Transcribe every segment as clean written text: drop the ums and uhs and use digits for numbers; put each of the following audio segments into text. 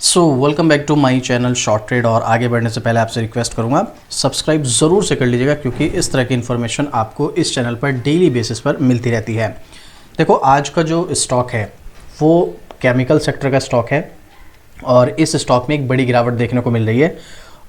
Welcome back to my channel Short Trade. और आगे बढ़ने से पहले आपसे रिक्वेस्ट करूंगा सब्सक्राइब ज़रूर से कर लीजिएगा, क्योंकि इस तरह की इन्फॉर्मेशन आपको इस चैनल पर डेली बेसिस पर मिलती रहती है। देखो, आज का जो स्टॉक है वो केमिकल सेक्टर का स्टॉक है और इस स्टॉक में एक बड़ी गिरावट देखने को मिल रही है।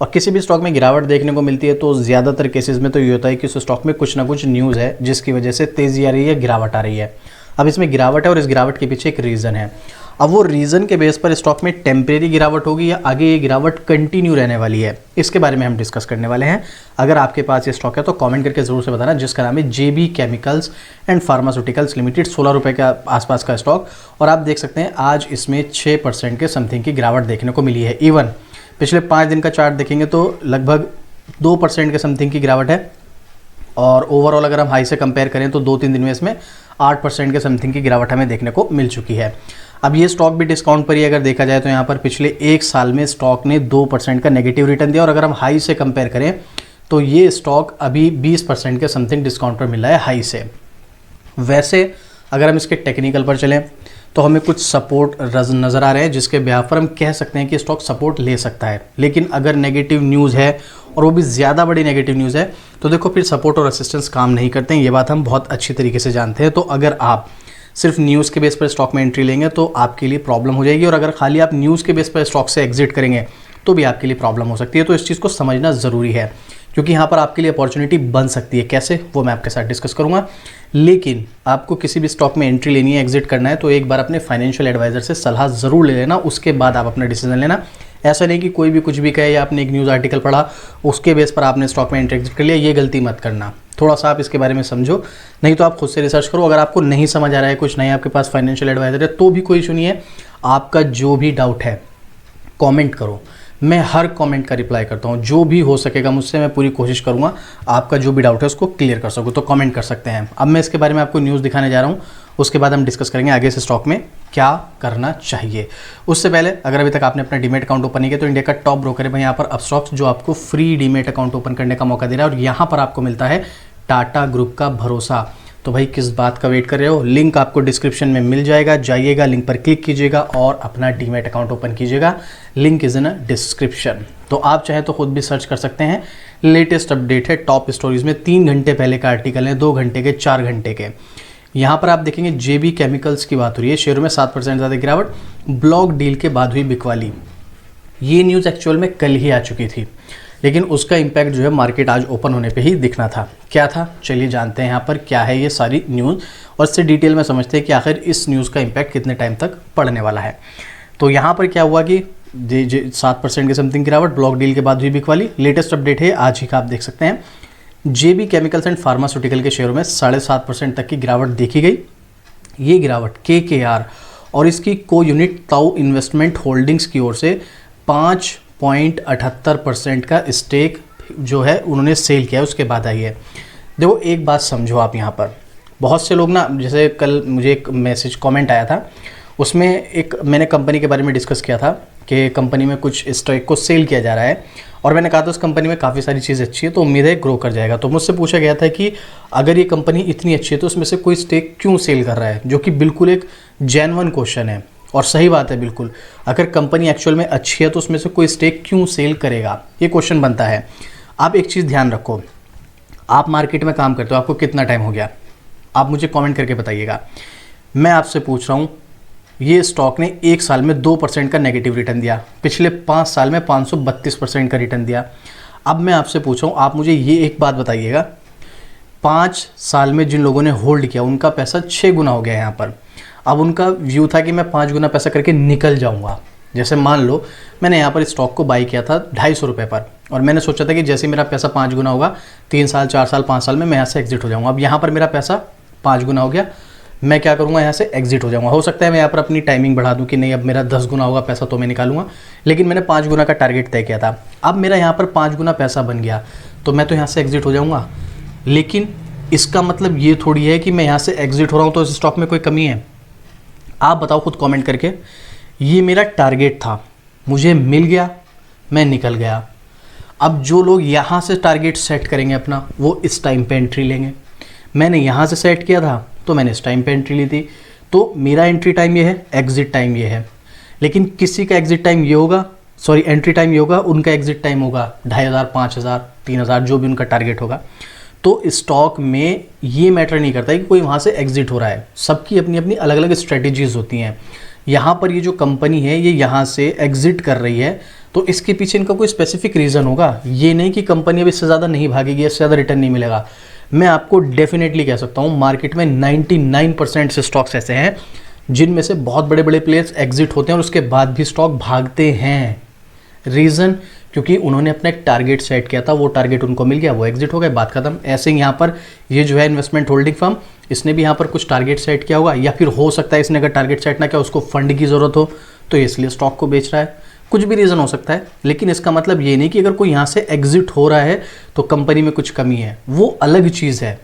और किसी भी स्टॉक में गिरावट देखने को मिलती है तो ज़्यादातर केसेस में तो ये होता है कि उस स्टॉक में कुछ ना कुछ न्यूज़ है जिसकी वजह से तेज़ी आ रही है, गिरावट आ रही है। अब इसमें गिरावट है और इस गिरावट के पीछे एक रीज़न है। अब वो रीज़न के बेस पर स्टॉक में टेम्परेरी गिरावट होगी या आगे ये गिरावट कंटिन्यू रहने वाली है, इसके बारे में हम डिस्कस करने वाले हैं। अगर आपके पास ये स्टॉक है तो कमेंट करके ज़रूर से बताना, जिसका नाम है जेबी केमिकल्स एंड फार्मास्यूटिकल्स लिमिटेड। 16 रुपये के आसपास का स्टॉक। और आप देख सकते हैं आज इसमें 6% के समथिंग की गिरावट देखने को मिली है। इवन पिछले 5 दिन का चार्ट देखेंगे तो लगभग 2% के समथिंग की गिरावट है। और ओवरऑल अगर हम हाई से कंपेयर करें तो 2-3 दिन में इसमें 8% के समथिंग की गिरावट हमें देखने को मिल चुकी है। अब ये स्टॉक भी डिस्काउंट पर ही अगर देखा जाए तो यहाँ पर पिछले 1 साल में स्टॉक ने 2% का नेगेटिव रिटर्न दिया। और अगर हम हाई से कंपेयर करें तो ये स्टॉक अभी 20% के समथिंग डिस्काउंट पर मिला है हाई से। वैसे अगर हम इसके टेक्निकल पर चलें तो हमें कुछ सपोर्ट नज़र आ रहे हैं जिसके ब्याह पर हम कह सकते हैं कि स्टॉक सपोर्ट ले सकता है। लेकिन अगर नेगेटिव न्यूज़ है और वो भी ज़्यादा बड़ी नेगेटिव न्यूज़ है तो देखो फिर सपोर्ट और असिस्टेंस काम नहीं करते हैं। ये बात हम बहुत अच्छी तरीके से जानते हैं। तो अगर आप सिर्फ न्यूज़ के बेस पर स्टॉक में एंट्री लेंगे तो आपके लिए प्रॉब्लम हो जाएगी, और अगर खाली आप न्यूज़ के बेस पर स्टॉक से एग्जिट करेंगे तो भी आपके लिए प्रॉब्लम हो सकती है। तो इस चीज़ को समझना ज़रूरी है, क्योंकि यहाँ पर आपके लिए अपॉर्चुनिटी बन सकती है। कैसे, वो मैं आपके साथ डिस्कस करूँगा। लेकिन आपको किसी भी स्टॉक में एंट्री लेनी है, एग्जिट करना है, तो एक बार अपने फाइनेंशियल एडवाइज़र से सलाह ज़रूर ले लेना, उसके बाद आप अपना डिसीजन लेना। ऐसा नहीं कि कोई भी कुछ भी कहे या आपने एक न्यूज़ आर्टिकल पढ़ा उसके बेस पर आपने स्टॉक में एंट्री एग्जिट कर लिया, ये गलती मत करना। थोड़ा सा आप इसके बारे में समझो, नहीं तो आप खुद से रिसर्च करो। अगर आपको नहीं समझ आ रहा है, कुछ नहीं, आपके पास फाइनेंशियल एडवाइज़र है, तो भी कोई इशू नहीं है। आपका जो भी डाउट है कमेंट करो, मैं हर कमेंट का रिप्लाई करता हूँ। जो भी हो सकेगा मुझसे मैं पूरी कोशिश करूँगा आपका जो भी डाउट है उसको क्लियर कर सकूँ, तो कमेंट कर सकते हैं। अब मैं इसके बारे में आपको न्यूज़ दिखाने जा रहा हूँ, उसके बाद हम डिस्कस करेंगे आगे से स्टॉक में क्या करना चाहिए। उससे पहले अगर अभी तक आपने अपना डीमेट अकाउंट ओपन नहीं किया तो इंडिया का टॉप ब्रोकर है भाई यहाँ पर अपस्टॉक्स, जो आपको फ्री डीमेट अकाउंट ओपन करने का मौका दे रहा है। और यहाँ पर आपको मिलता है टाटा ग्रुप का भरोसा। तो भाई किस बात का वेट कर रहे हो? लिंक आपको डिस्क्रिप्शन में मिल जाएगा, जाइएगा, लिंक पर क्लिक कीजिएगा और अपना डीमेट अकाउंट ओपन कीजिएगा। Link is in description. तो आप चाहे तो खुद भी सर्च कर सकते हैं। लेटेस्ट अपडेट है टॉप स्टोरीज में, 3 घंटे पहले का आर्टिकल है, 2 घंटे के, 4 घंटे के। यहाँ पर आप देखेंगे जेबी केमिकल्स की बात हो रही है, शेयरों में 7% ज़्यादा गिरावट, ब्लॉक डील के बाद हुई बिकवाली। ये न्यूज़ एक्चुअल में कल ही आ चुकी थी, लेकिन उसका इम्पैक्ट जो है मार्केट आज ओपन होने पे ही दिखना था। क्या था, चलिए जानते हैं यहाँ पर क्या है ये सारी न्यूज़, और इससे डिटेल में समझते हैं कि आखिर इस न्यूज़ का इम्पैक्ट कितने टाइम तक पड़ने वाला है। तो यहाँ पर क्या हुआ कि 7% के समथिंग गिरावट, ब्लॉक डील के बाद हुई बिकवाली। लेटेस्ट अपडेट है आज ही का, आप देख सकते हैं। जेबी केमिकल्स एंड फार्मास्यूटिकल के शेयरों में 7.5% तक की गिरावट देखी गई। ये गिरावट KKR और इसकी को यूनिट ताऊ इन्वेस्टमेंट होल्डिंग्स की ओर से 5.78% का स्टेक जो है उन्होंने सेल किया है, उसके बाद आई है। देखो एक बात समझो आप, यहाँ पर बहुत से लोग ना, जैसे कल मुझे एक मैसेज कमेंट आया था, उसमें एक मैंने कंपनी के बारे में डिस्कस किया था कि कंपनी में कुछ स्टॉक को सेल किया जा रहा है, और मैंने कहा था उस कंपनी में काफ़ी सारी चीज़ अच्छी है तो उम्मीद है ग्रो कर जाएगा। तो मुझसे पूछा गया था कि अगर ये कंपनी इतनी अच्छी है तो उसमें से कोई स्टेक क्यों सेल कर रहा है, जो कि बिल्कुल एक जेन्युइन क्वेश्चन है और सही बात है बिल्कुल। अगर कंपनी एक्चुअल में अच्छी है तो उसमें से कोई स्टेक क्यों सेल करेगा, ये क्वेश्चन बनता है। आप एक चीज़ ध्यान रखो, आप मार्केट में काम करते हो, आपको कितना टाइम हो गया, आप मुझे कमेंट करके बताइएगा। मैं आपसे पूछ रहा हूँ, ये स्टॉक ने 1 साल में 2% का नेगेटिव रिटर्न दिया, पिछले 5 साल में 532% का रिटर्न दिया। अब मैं आपसे पूछ रहा हूँ, आप मुझे ये एक बात बताइएगा, 5 साल में जिन लोगों ने होल्ड किया उनका पैसा 6 गुना हो गया यहाँ पर। अब उनका व्यू था कि मैं 5 गुना पैसा करके निकल जाऊँगा। जैसे मान लो मैंने यहाँ पर स्टॉक को बाई किया था 250 रुपये पर, और मैंने सोचा था कि जैसे मेरा पैसा 5 गुना होगा, 3 साल, 4 साल, 5 साल में मैं यहाँ से एग्जिट हो जाऊँगा। अब यहाँ पर मेरा पैसा 5 गुना हो गया, मैं क्या करूँगा, यहाँ से एग्जिट हो जाऊँगा। हो सकता है मैं यहाँ पर अपनी टाइमिंग बढ़ा दूँ कि नहीं अब मेरा 10 गुना होगा पैसा तो मैं निकालूंगा, लेकिन मैंने 5 गुना का टारगेट तय किया था। अब मेरा यहाँ पर 5 गुना पैसा बन गया तो मैं तो यहाँ से एग्जिट हो जाऊँगा। लेकिन इसका मतलब ये थोड़ी है कि मैं यहाँ से एग्जिट हो रहा हूँ तो इस स्टॉक में कोई कमी है। आप बताओ खुद कमेंट करके। ये मेरा टारगेट था, मुझे मिल गया, मैं निकल गया। अब जो लोग यहाँ से टारगेट सेट करेंगे अपना, वो इस टाइम पे एंट्री लेंगे। मैंने यहाँ से सेट किया था तो मैंने इस टाइम पे एंट्री ली थी, तो मेरा एंट्री टाइम ये है, एग्जिट टाइम ये है। लेकिन किसी का एग्जिट टाइम ये होगा, सॉरी एंट्री टाइम ये होगा, उनका एग्जिट टाइम होगा 2500, 5000, 3000 जो भी उनका टारगेट होगा। तो स्टॉक में ये मैटर नहीं करता है कि कोई वहाँ से एग्जिट हो रहा है, सबकी अपनी अपनी अलग अलग स्ट्रेटेजीज होती हैं। यहाँ पर ये जो कंपनी है ये यहाँ से एग्जिट कर रही है, तो इसके पीछे इनका कोई स्पेसिफिक रीज़न होगा। ये नहीं कि कंपनी अब इससे ज़्यादा नहीं भागेगी, इससे ज़्यादा रिटर्न नहीं मिलेगा। मैं आपको डेफिनेटली कह सकता हूँ मार्केट में 99% से स्टॉक्स ऐसे हैं जिनमें से बहुत बड़े बड़े प्लेयर्स एग्जिट होते हैं और उसके बाद भी स्टॉक भागते हैं। रीज़न क्योंकि उन्होंने अपना एक टारगेट सेट किया था, वो टारगेट उनको मिल गया, वो एग्जिट हो गए, बात खत्म। ऐसे ही यहाँ पर ये जो है इन्वेस्टमेंट होल्डिंग फर्म, इसने भी यहाँ पर कुछ टारगेट सेट किया होगा, या फिर हो सकता है इसने अगर टारगेट सेट ना किया, उसको फंड की ज़रूरत हो तो इसलिए स्टॉक को बेच रहा है। कुछ भी रीज़न हो सकता है, लेकिन इसका मतलब ये नहीं कि अगर कोई यहाँ से एग्जिट हो रहा है तो कंपनी में कुछ कमी है, वो अलग चीज़ है।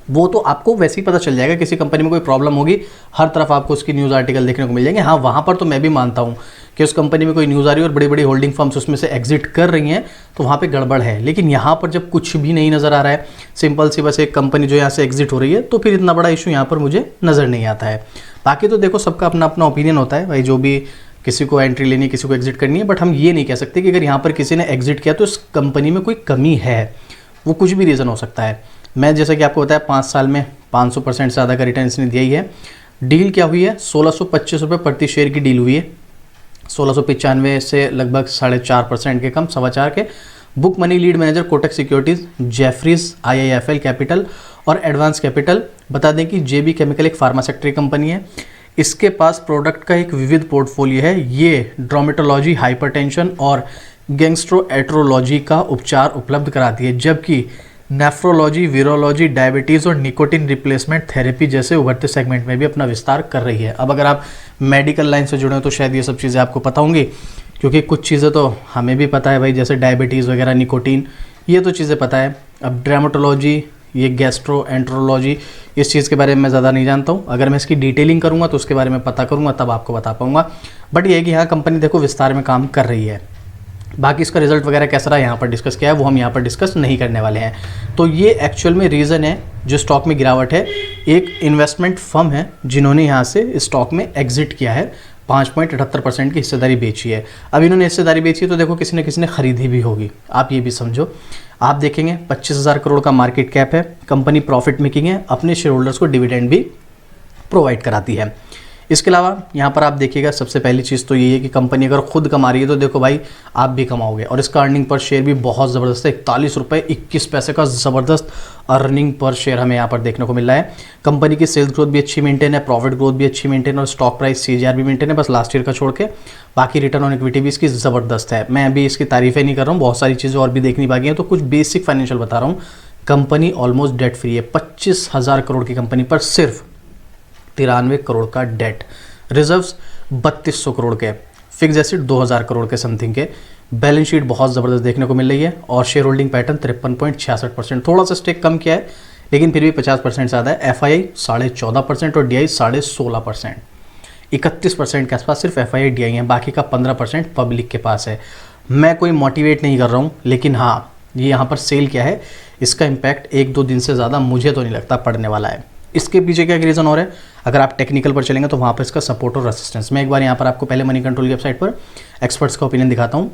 वो तो आपको वैसे ही पता चल जाएगा, किसी कंपनी में कोई प्रॉब्लम होगी, हर तरफ आपको उसकी न्यूज़ आर्टिकल देखने को मिल जाएंगे। हाँ, वहाँ पर तो मैं भी मानता हूँ कि उस कंपनी में कोई न्यूज़ आ रही है और बड़ी बड़ी होल्डिंग फर्म्स उसमें से एग्जिट कर रही हैं, तो वहाँ पे गड़बड़ है। लेकिन यहाँ पर जब कुछ भी नहीं नज़र आ रहा है, सिंपल सी बस एक कंपनी जो यहाँ से एग्जिट हो रही है, तो फिर इतना बड़ा इशू यहाँ पर मुझे नज़र नहीं आता है। बाकी तो देखो सबका अपना अपना ओपिनियन होता है भाई, जो भी किसी को एंट्री लेनी है, किसी को एग्जिट करनी है, बट हम ये नहीं कह सकते कि अगर यहाँ पर किसी ने एग्जिट किया तो इस कंपनी में कोई कमी है। वो कुछ भी रीज़न हो सकता है। मैं जैसा कि आपको बताया 5 साल में 500% से ज़्यादा का रिटर्न इसने दिया ही है। डील क्या हुई है, 1625 रुपये प्रति शेयर की डील हुई है, 1695 से लगभग 4.5% के कम, 4.25 के। Book money lead manager Kotak securities, Jefferies, IIFL capital और एडवांस कैपिटल। बता दें कि JB केमिकल एक फार्मा सेक्टर कंपनी है। इसके पास प्रोडक्ट का एक विविध पोर्टफोलियो है। ये ड्रोमेटोलॉजी, हाइपरटेंशन और गैंग्स्ट्रोएंटेरोलॉजी का उपचार उपलब्ध कराती है, जबकि नेफ्रोलॉजी, वीरोलॉजी, डायबिटीज़ और निकोटिन रिप्लेसमेंट थेरेपी जैसे उभरते सेगमेंट में भी अपना विस्तार कर रही है। अब अगर आप मेडिकल लाइन से जुड़े हो तो शायद ये सब चीज़ें आपको पता होंगी, क्योंकि कुछ चीज़ें तो हमें भी पता है भाई, जैसे डायबिटीज़ वगैरह, निकोटीन, ये तो चीज़ें पता है। अब ड्रामेटोलॉजी, ये गैस्ट्रोएंटेरोलॉजी, इस चीज़ के बारे में मैं ज़्यादा नहीं जानता हूँ। अगर मैं इसकी डिटेलिंग करूँगा तो उसके बारे में पता करूँगा, तब आपको बता पाऊँगा। बट ये है कि यहाँ कंपनी देखो विस्तार में काम कर रही है। बाकी इसका रिजल्ट वगैरह कैसा रहा यहाँ पर डिस्कस किया है, वो हम यहाँ पर डिस्कस नहीं करने वाले हैं। तो ये एक्चुअल में रीज़न है जो स्टॉक में गिरावट है। एक इन्वेस्टमेंट फर्म है जिन्होंने यहाँ से स्टॉक में एग्जिट किया है, 5.78% की हिस्सेदारी बेची है। अब इन्होंने हिस्सेदारी बेची है तो देखो किसी न किसी ने खरीदी भी होगी, आप ये भी समझो। आप देखेंगे 25,000 करोड़ का मार्केट कैप है, कंपनी प्रॉफिट मेकिंग है, अपने शेयर होल्डर्स को डिविडेंड भी प्रोवाइड कराती है। इसके अलावा यहाँ पर आप देखिएगा, सबसे पहली चीज़ तो ये है कि कंपनी अगर खुद कमा रही है तो देखो भाई आप भी कमाओगे, और इसका अर्निंग पर शेयर भी बहुत ज़बरदस्त है, 41 रुपये 21 पैसे का ज़बरदस्त अर्निंग पर शेयर हमें यहाँ पर देखने को मिल रहा है। कंपनी की सेल्स ग्रोथ भी अच्छी मेंटेन है, प्रॉफिट ग्रोथ भी अच्छी मेंटेन है, और स्टॉक प्राइस CAGR भी मेंटेन है, बस लास्ट ईयर का छोड़ के। बाकी रिटर्न ऑन इक्विटी भी इसकी ज़बरदस्त है। मैं अभी इसकी तारीफ़ें नहीं कर रहा हूँ, बहुत सारी चीज़ें और भी देखनी बाकी हैं, तो कुछ बेसिक फाइनेंशियल बता रहा हूँ। कंपनी ऑलमोस्ट डेट फ्री है, 25,000 करोड़ की कंपनी पर सिर्फ 93 करोड़ का डेट, रिजर्व्स 3200 करोड़ के, फिक्स एसेट 2000 करोड़ के समथिंग के, बैलेंस शीट बहुत ज़बरदस्त देखने को मिल रही है, और शेयर होल्डिंग पैटर्न 53.66%, थोड़ा सा स्टेक कम किया है लेकिन फिर भी 50% ज़्यादा है। FII 14.5% और DI 16%, 31% के आसपास सिर्फ FII DI है, बाकी का 15% पब्लिक के पास है। मैं कोई मोटिवेट नहीं कर रहा हूँ, लेकिन हाँ ये यहाँ पर सेल क्या है, इसका इम्पैक्ट 1-2 दिन से ज़्यादा मुझे तो नहीं लगता पड़ने वाला है। इसके पीछे क्या रीज़न और है, अगर आप टेक्निकल पर चलेंगे तो वहाँ पर इसका सपोर्ट और रेसिस्टेंस, मैं एक बार यहाँ पर आपको पहले मनी कंट्रोल की वेबसाइट पर एक्सपर्ट्स का ओपिनियन दिखाता हूँ।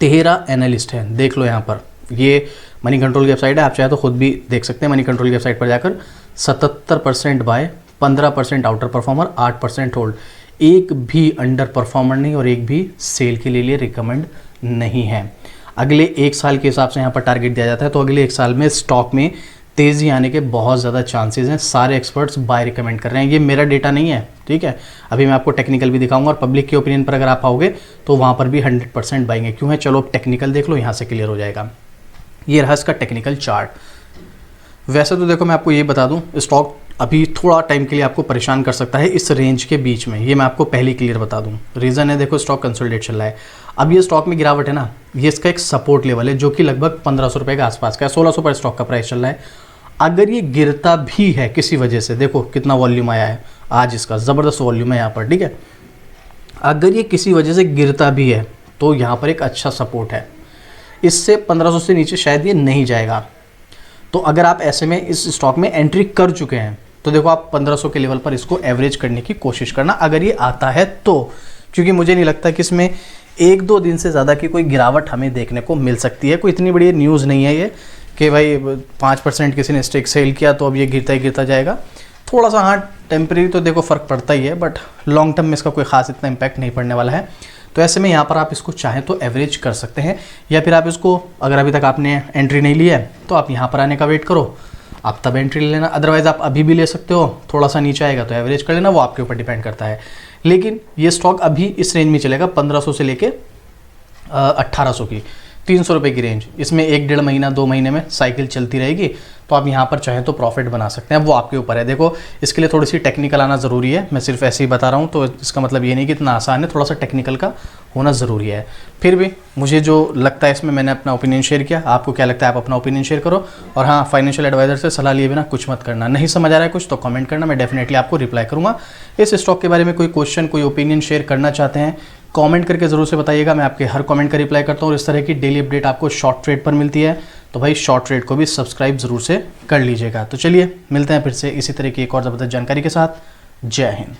13 एनालिस्ट हैं, देख लो यहाँ पर, ये मनी कंट्रोल की वेबसाइट है, आप चाहे तो खुद भी देख सकते हैं मनी कंट्रोल की वेबसाइट पर जाकर। 77% बाय, 15% आउटर परफॉर्मर, 8% होल्ड, एक भी अंडर परफॉर्मर नहीं और एक भी सेल के लिए रिकमेंड नहीं है। अगले 1 साल के हिसाब से यहाँ पर टारगेट दिया जाता है, तो अगले 1 साल में स्टॉक में तेज़ी आने के बहुत ज़्यादा चांसेस हैं। सारे एक्सपर्ट्स बाय रिकमेंड कर रहे हैं, ये मेरा डेटा नहीं है, ठीक है। अभी मैं आपको टेक्निकल भी दिखाऊंगा, और पब्लिक के ओपिनियन पर अगर आप आओगे तो वहाँ पर भी 100% बाइंग है। क्यों है, चलो टेक्निकल देख लो, यहाँ से क्लियर हो जाएगा। ये रहा इसका टेक्निकल चार्ट। वैसे तो देखो मैं आपको ये बता दूँ, स्टॉक अभी थोड़ा टाइम के लिए आपको परेशान कर सकता है इस रेंज के बीच में, ये मैं आपको पहले क्लियर बता दूँ। रीज़न है, देखो स्टॉक कंसोलिडेट चल रहा है। अब ये स्टॉक में गिरावट है ना, ये इसका एक सपोर्ट लेवल है जो कि लगभग 1500 रुपये के आसपास का है, 1600 पर स्टॉक का प्राइस चल रहा है। अगर ये गिरता भी है किसी वजह से, देखो कितना वॉल्यूम आया है आज, इसका ज़बरदस्त वॉल्यूम है यहाँ पर, ठीक है। अगर ये किसी वजह से गिरता भी है तो यहाँ पर एक अच्छा सपोर्ट है, इससे 1500 से नीचे शायद ये नहीं जाएगा। तो अगर आप ऐसे में इस स्टॉक में एंट्री कर चुके हैं तो देखो आप 1500 के लेवल पर इसको एवरेज करने की कोशिश करना, अगर ये आता है तो, क्योंकि मुझे नहीं लगता कि इसमें 1-2 दिन से ज़्यादा की कोई गिरावट हमें देखने को मिल सकती है। कोई इतनी बड़ी न्यूज़ नहीं है ये कि भाई 5% किसी ने स्टेक सेल किया तो अब ये गिरता ही गिरता जाएगा। थोड़ा सा हाँ टेम्परेरी तो देखो फ़र्क पड़ता ही है, बट लॉन्ग टर्म में इसका कोई ख़ास इतना इम्पैक्ट नहीं पड़ने वाला है। तो ऐसे में यहाँ पर आप इसको चाहें तो एवरेज कर सकते हैं, या फिर आप इसको अगर अभी तक आपने एंट्री नहीं ली है तो आप यहाँ पर आने का वेट करो, आप तब एंट्री ले लेना। अदरवाइज़ आप अभी भी ले सकते हो, थोड़ा सा नीचे आएगा तो एवरेज कर लेना, वो आपके ऊपर डिपेंड करता है। लेकिन ये स्टॉक अभी इस रेंज में चलेगा 1500 से लेके 1800 की, 300 रुपये की रेंज। इसमें 1-1.5 महीना 2 महीने में साइकिल चलती रहेगी, तो आप यहाँ पर चाहें तो प्रॉफिट बना सकते हैं, वो आपके ऊपर है। देखो इसके लिए थोड़ी सी टेक्निकल आना ज़रूरी है, मैं सिर्फ ऐसे ही बता रहा हूँ, तो इसका मतलब ये नहीं कि इतना आसान है, थोड़ा सा टेक्निकल का होना ज़रूरी है। फिर भी मुझे जो लगता है इसमें मैंने अपना ओपिनियन शेयर किया, आपको क्या लगता है आप अपना ओपिनियन शेयर करो। और हाँ, फाइनेंशियल एडवाइजर से सलाह लिए बिना कुछ मत करना। नहीं समझ आ रहा है कुछ तो कमेंट करना, मैं डेफिनेटली आपको रिप्लाई करूँगा। इस स्टॉक के बारे में कोई क्वेश्चन, कोई ओपिनियन शेयर करना चाहते हैं, कमेंट करके ज़रूर से बताइएगा, मैं आपके हर कमेंट का रिप्लाई करता हूँ। और इस तरह की डेली अपडेट आपको शॉर्ट ट्रेड पर मिलती है, तो भाई शॉर्ट ट्रेड को भी सब्सक्राइब ज़रूर से कर लीजिएगा। तो चलिए मिलते हैं फिर से इसी तरह की एक और ज़बरदस्त जानकारी के साथ। जय हिंद।